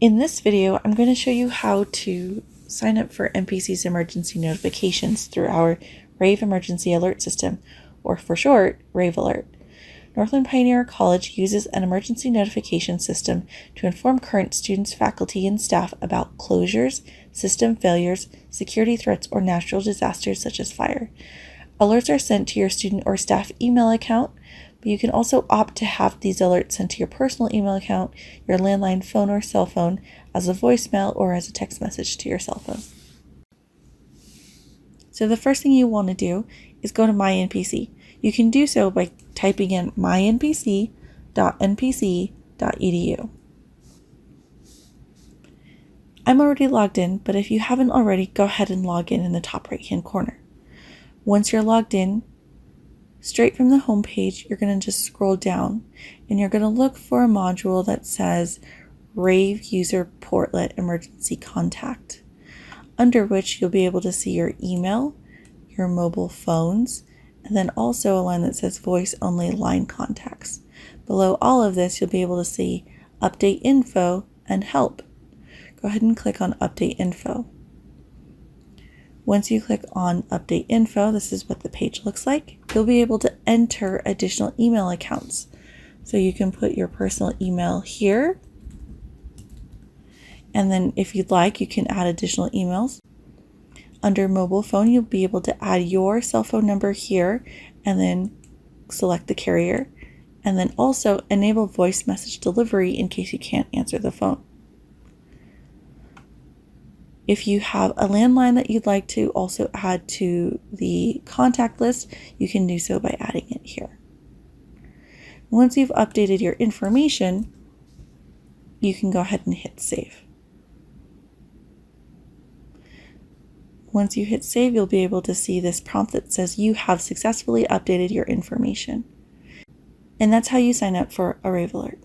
In this video, I'm going to show you how to sign up for NPC's emergency notifications through our Rave Emergency Alert system, or for short, Rave Alert. Northland Pioneer College uses an emergency notification system to inform current students, faculty, and staff about closures, system failures, security threats, or natural disasters such as fire. Alerts are sent to your student or staff email account, but you can also opt to have these alerts sent to your personal email account, your landline phone or cell phone, as a voicemail or as a text message to your cell phone. So the first thing you want to do is go to My NPC. You can do so by typing in mynpc.npc.edu. I'm already logged in, but if you haven't already, go ahead and log in the top right-hand corner. Once you're logged in, straight from the home page, you're going to just scroll down and you're going to look for a module that says Rave User Portlet Emergency Contact, under which you'll be able to see your email, your mobile phones, and then also a line that says voice only line contacts. Below all of this, you'll be able to see update info and help. Go ahead and click on update info. Once you click on update info, this is what the page looks like. You'll be able to enter additional email accounts. So you can put your personal email here. And then if you'd like, you can add additional emails. Under mobile phone, you'll be able to add your cell phone number here and then select the carrier. And then also enable voice message delivery in case you can't answer the phone. If you have a landline that you'd like to also add to the contact list, you can do so by adding it here. Once you've updated your information, you can go ahead and hit save. Once you hit save, you'll be able to see this prompt that says you have successfully updated your information. And that's how you sign up for a Rave Alert.